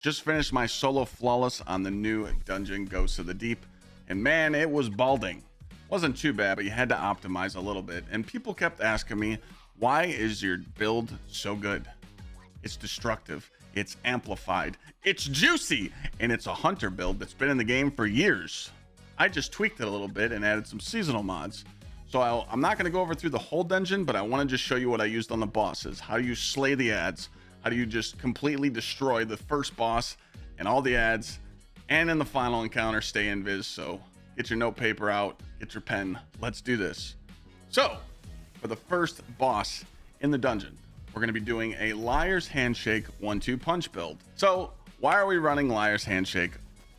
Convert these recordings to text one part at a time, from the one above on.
Just finished my solo flawless on the new dungeon Ghosts of the Deep, and man, it was balding. Wasn't too bad, but you had to optimize a little bit, and people kept asking me, why is your build so good? It's destructive, it's amplified, it's juicy, and it's a hunter build that's been in the game for years. I just tweaked it a little bit and added some seasonal mods. So I'm not going to go over through the whole dungeon, but I want to just show you what I used on the bosses. How do you slay the ads? How do you just completely destroy the first boss and all the ads, and in the final encounter stay invis? So get your note paper out, get your pen, let's do this. So for the first boss in the dungeon, we're going to be doing a Liar's Handshake 1-2 punch build. So why are we running Liar's Handshake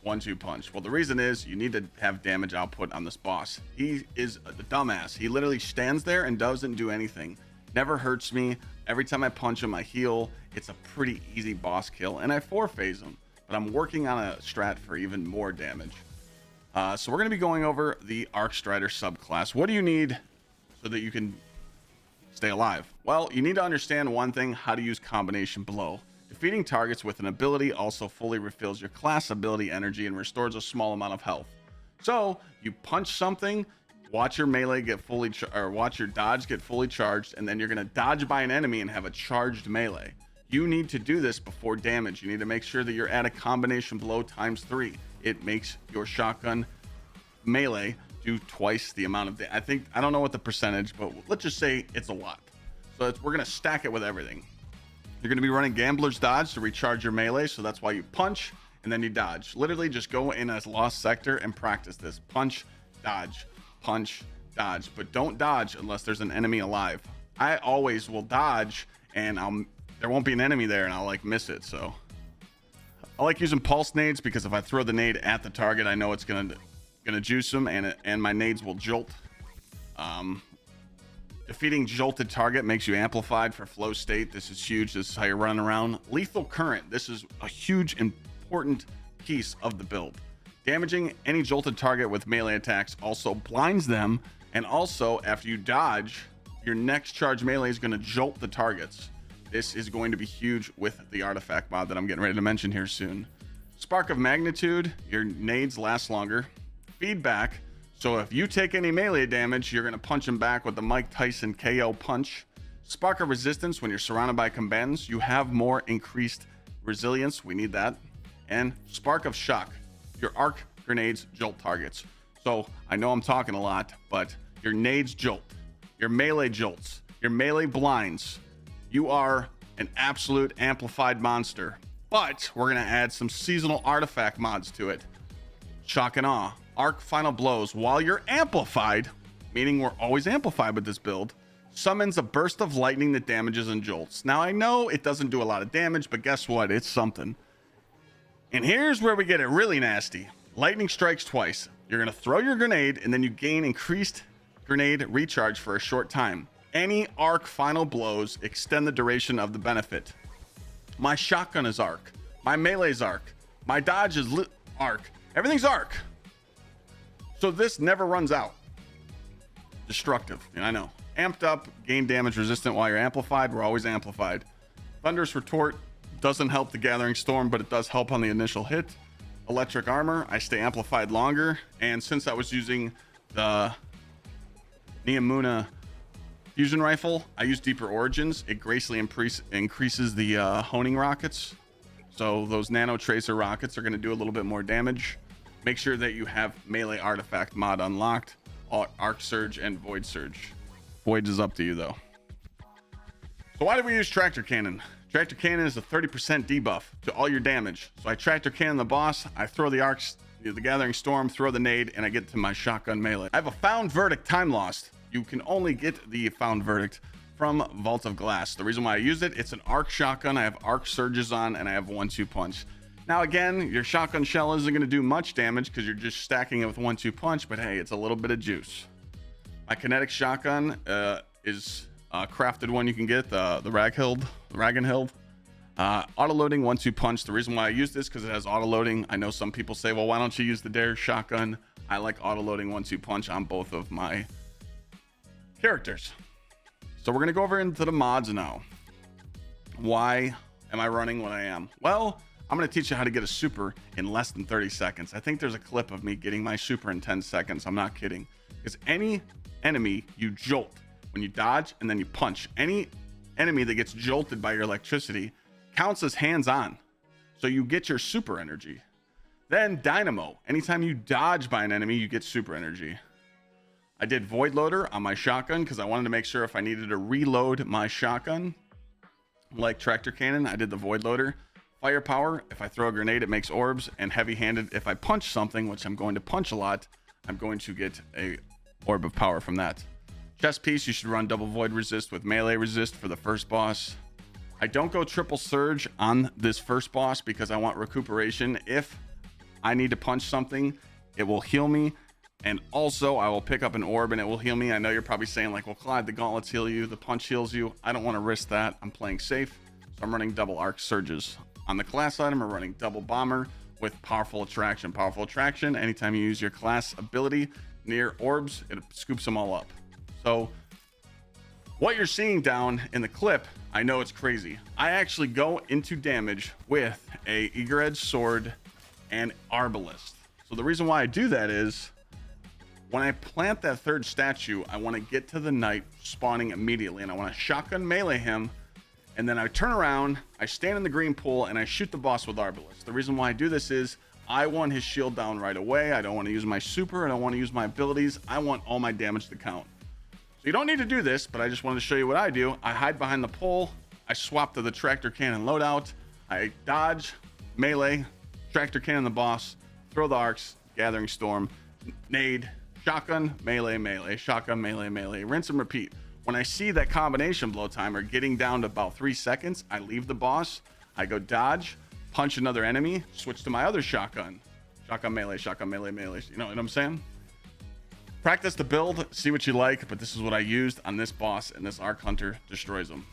1-2 punch? Well, the reason is you need to have damage output on this boss. He is a dumbass. He literally stands there and doesn't do anything. Never hurts me. Every time I punch him, I heal. It's a pretty easy boss kill, and I 4-phase him, but I'm working on a strat for even more damage. So we're going to be going over the Gsxrclyde subclass. What do you need so that you can stay alive? Well, you need to understand one thing: how to use combination blow. Defeating targets with an ability also fully refills your class ability energy and restores a small amount of health. So you punch something, watch your melee get fully watch your dodge get fully charged, and then you're going to dodge by an enemy and have a charged melee. You need to do this before damage. You need to make sure that you're at a combination blow ×3. It makes your shotgun melee do twice the amount of damage. I don't know what the percentage, but let's just say it's a lot. So we're going to stack it with everything. You're going to be running Gambler's Dodge to recharge your melee, so that's why you punch and then you dodge. Literally just go in a lost sector and practice this. Punch, dodge, but don't dodge unless there's an enemy alive. I always will dodge and there won't be an enemy there and I'll like miss it. So I like using pulse nades because if I throw the nade at the target, I know it's gonna juice them, and my nades will jolt. Defeating jolted target makes you amplified for flow state. This is huge. This is how you're running around. Lethal current. This is a huge important piece of the build. Damaging any jolted target with melee attacks also blinds them, and also after you dodge, your next charge melee is going to jolt the targets. This is going to be huge with the artifact mod that I'm getting ready to mention here soon. Spark of magnitude. Your nades last longer. Feedback. So if you take any melee damage, you're going to punch him back with the Mike Tyson KO punch. Spark of resistance. When you're surrounded by combatants, you have more increased resilience. We need that. And spark of shock. Your arc grenades jolt targets. So I know I'm talking a lot, but your nades jolt, your melee jolts, your melee blinds. You are an absolute amplified monster. But we're going to add some seasonal artifact mods to it. Shock and awe. Arc final blows while you're amplified, meaning we're always amplified with this build, summons a burst of lightning that damages and jolts. Now I know it doesn't do a lot of damage, but guess what? It's something. And here's where we get it really nasty. Lightning strikes twice. You're going to throw your grenade and then you gain increased grenade recharge for a short time. Any arc final blows extend the duration of the benefit. My shotgun is arc. My melee's arc. My dodge is arc. Everything's arc. So this never runs out. Destructive. I know. Amped up, gain damage resistant while you're amplified. We're always amplified. Thunderous retort doesn't help the gathering storm, but it does help on the initial hit. Electric armor. I stay amplified longer. And since I was using the Neomuna fusion rifle, I use deeper origins. It gracefully increases the honing rockets. So those nano tracer rockets are going to do a little bit more damage. Make sure that you have melee artifact mod unlocked. Arc Surge and Void Surge. Void is up to you though. So why do we use Tractor Cannon? Tractor Cannon is a 30% debuff to all your damage. So I Tractor Cannon the boss, I throw the arcs, the Gathering Storm, throw the nade, and I get to my shotgun melee. I have a Found Verdict time lost. You can only get the Found Verdict from Vault of Glass. The reason why I use it, it's an arc shotgun. I have arc surges on, and I have 1-2 punch. Now again, your shotgun shell isn't going to do much damage because you're just stacking it with 1-2 punch, but hey, it's a little bit of juice. My kinetic shotgun is a crafted one you can get, the Ragenhild. Auto loading 1-2 punch. The reason why I use this because it has auto loading. I know some people say, well, why don't you use the Dare shotgun? I like auto loading 1-2 punch on both of my characters. So we're gonna go over into the mods now. Why am I running what I am? Well, I'm going to teach you how to get a super in less than 30 seconds. I think there's a clip of me getting my super in 10 seconds. I'm not kidding. Because any enemy you jolt, when you dodge and then you punch, any enemy that gets jolted by your electricity counts as hands-on. So you get your super energy. Then dynamo. Anytime you dodge by an enemy, you get super energy. I did void loader on my shotgun because I wanted to make sure if I needed to reload my shotgun, like tractor cannon, I did the void loader. Firepower, if I throw a grenade, it makes orbs. And heavy-handed, if I punch something, which I'm going to punch a lot, I'm going to get a orb of power from that. Chest piece, you should run double void resist with melee resist for the first boss. I don't go triple surge on this first boss because I want recuperation. If I need to punch something, it will heal me. And also, I will pick up an orb and it will heal me. I know you're probably saying like, well, Clyde, the gauntlets heal you, the punch heals you. I don't want to risk that. I'm playing safe. So I'm running double arc surges. On the class item, we're running double bomber with powerful attraction. Powerful attraction, anytime you use your class ability near orbs, it scoops them all up. So what you're seeing down in the clip, I know it's crazy. I actually go into damage with a eager edge sword and arbalist. So the reason why I do that is when I plant that third statue, I want to get to the knight spawning immediately, and I want to shotgun melee him, and then I turn around, I stand in the green pool, and I shoot the boss with arbalist. The reason why I do this is I want his shield down right away. I don't want to use my super. I don't want to use my abilities. I want all my damage to count. So you don't need to do this, but I just wanted to show you what I do. I hide behind the pole. I swap to the tractor cannon loadout. I dodge, melee, tractor cannon the boss, throw the arcs, gathering storm, nade, shotgun, melee, melee, shotgun, melee, melee, rinse and repeat. When I see that combination blow timer getting down to about 3 seconds, I leave the boss, I go dodge, punch another enemy, switch to my other shotgun, melee, melee. You know what I'm saying? Practice the build, see what you like, but this is what I used on this boss, and this Arc Hunter destroys them.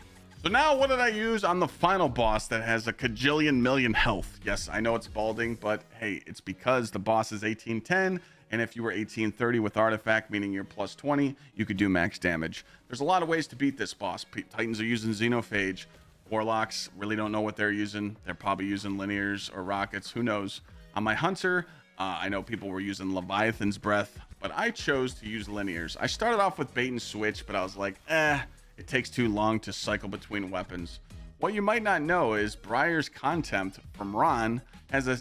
So now what did I use on the final boss that has a cajillion million health? Yes, I know it's balding, but hey, it's because the boss is 1810. And if you were 1830 with artifact, meaning you're plus 20, you could do max damage. There's a lot of ways to beat this boss. Titans are using xenophage. Warlocks really don't know what they're using. They're probably using linears or rockets. Who knows? On my hunter, I know people were using Leviathan's breath, but I chose to use linears. I started off with bait and switch, but I was like, it takes too long to cycle between weapons. What you might not know is Briar's Contempt from Ron has a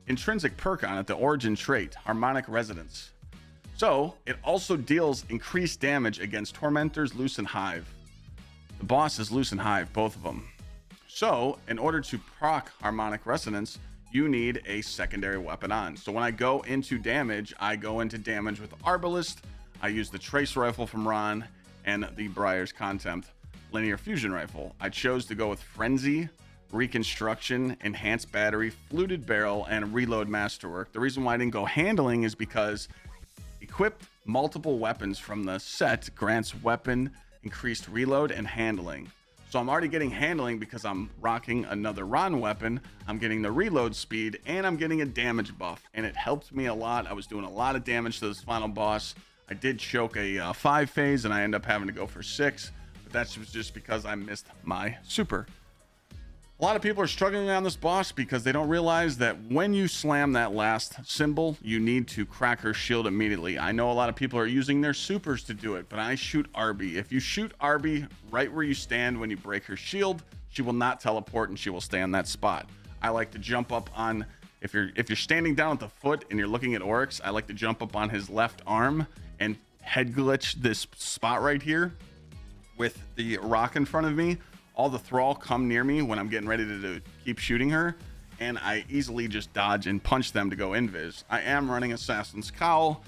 intrinsic perk on it, the origin trait, Harmonic Resonance. So it also deals increased damage against Tormentors, Loose, and Hive. The boss is Loose and Hive, both of them. So in order to proc Harmonic Resonance, you need a secondary weapon on. So when I go into damage, I go into damage with Arbalist. I use the Trace Rifle from Ron and the Briar's Contempt Linear Fusion Rifle. I chose to go with Frenzy, Reconstruction, Enhanced Battery, Fluted Barrel, and Reload Masterwork. The reason why I didn't go handling is because equipped multiple weapons from the set grants weapon increased reload and handling. So I'm already getting handling because I'm rocking another Ron weapon. I'm getting the reload speed and I'm getting a damage buff, and it helped me a lot. I was doing a lot of damage to this final boss. I did choke a 5 phase and I ended up having to go for 6, but that's just because I missed my super. A lot of people are struggling on this boss because they don't realize that when you slam that last symbol, you need to crack her shield immediately. I know a lot of people are using their supers to do it, but I shoot Arby. If you shoot Arby right where you stand when you break her shield, she will not teleport and she will stay on that spot. I like to jump up on, if you're standing down at the foot and you're looking at Oryx, I like to jump up on his left arm and head glitch this spot right here with the rock in front of me. All the thrall come near me when I'm getting ready to keep shooting her, and I easily just dodge and punch them to go invis. I am running Assassin's Cowl.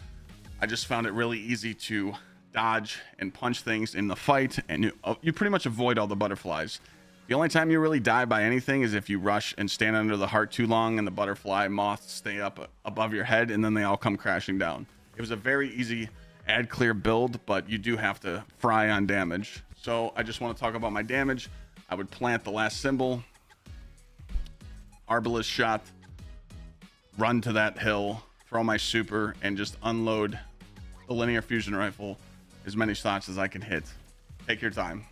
I just found it really easy to dodge and punch things in the fight, and you pretty much avoid all the butterflies. The only time you really die by anything is if you rush and stand under the heart too long and the butterfly moths stay up above your head and then they all come crashing down. It was a very easy add clear build, but you do have to fry on damage. So I just want to talk about my damage. I would plant the last symbol, Arbalist shot, run to that hill, throw my super, and just unload the linear fusion rifle as many shots as I can hit. Take your time.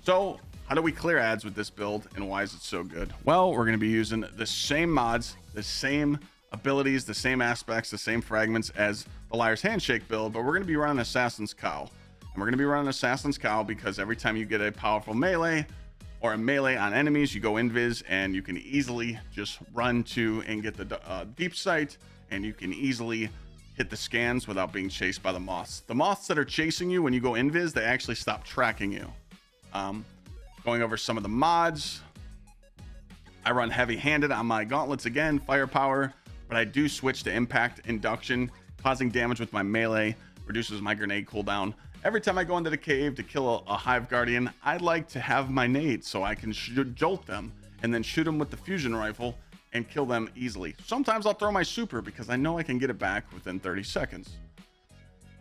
So How do we clear ads with this build, and why is it so good? Well, we're going to be using the same mods, the same abilities, the same aspects, the same fragments as the Liar's Handshake build, but we're going to be running Assassin's Cowl. And we're going to be running Assassin's Cowl because every time you get a powerful melee or a melee on enemies, you go invis, and you can easily just run to and get the deep sight, and you can easily hit the scans without being chased by the moths. The moths that are chasing you when you go invis, they actually stop tracking you. Going over some of the mods, I run heavy-handed on my gauntlets again, firepower, but I do switch to impact induction, causing damage with my melee, reduces my grenade cooldown. Every time I go into the cave to kill a hive guardian, I like to have my nades so I can jolt them and then shoot them with the fusion rifle and kill them easily. Sometimes I'll throw my super because I know I can get it back within 30 seconds.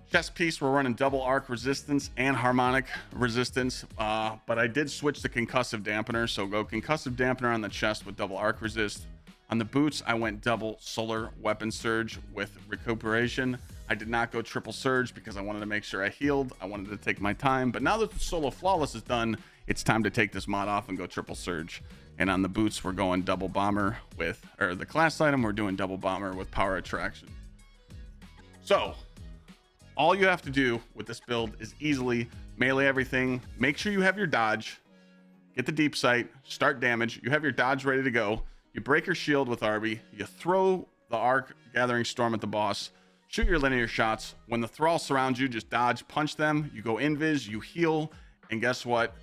Chest piece, we're running double arc resistance and harmonic resistance, but I did switch to concussive dampener, so go concussive dampener on the chest with double arc resist. On the boots, I went double solar weapon surge with recuperation. I did not go triple surge because I wanted to make sure I healed. I wanted to take my time, but now that the solo flawless is done, it's time to take this mod off and go triple surge. And on the boots, we're going double bomber with, or the class item, we're doing double bomber with power attraction. So all you have to do with this build is easily melee everything. Make sure you have your dodge, get the deep sight, start damage. You have your dodge ready to go. You break your shield with Arby. You throw the arc gathering storm at the boss. Shoot your linear shots. When the thrall surrounds you, just dodge, punch them. You go invis, you heal, and guess what?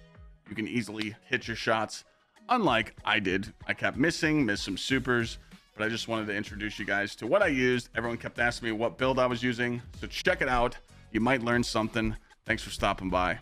You can easily hit your shots. Unlike I did. I kept missed some supers, but I just wanted to introduce you guys to what I used. Everyone kept asking me what build I was using, so check it out. You might learn something. Thanks for stopping by.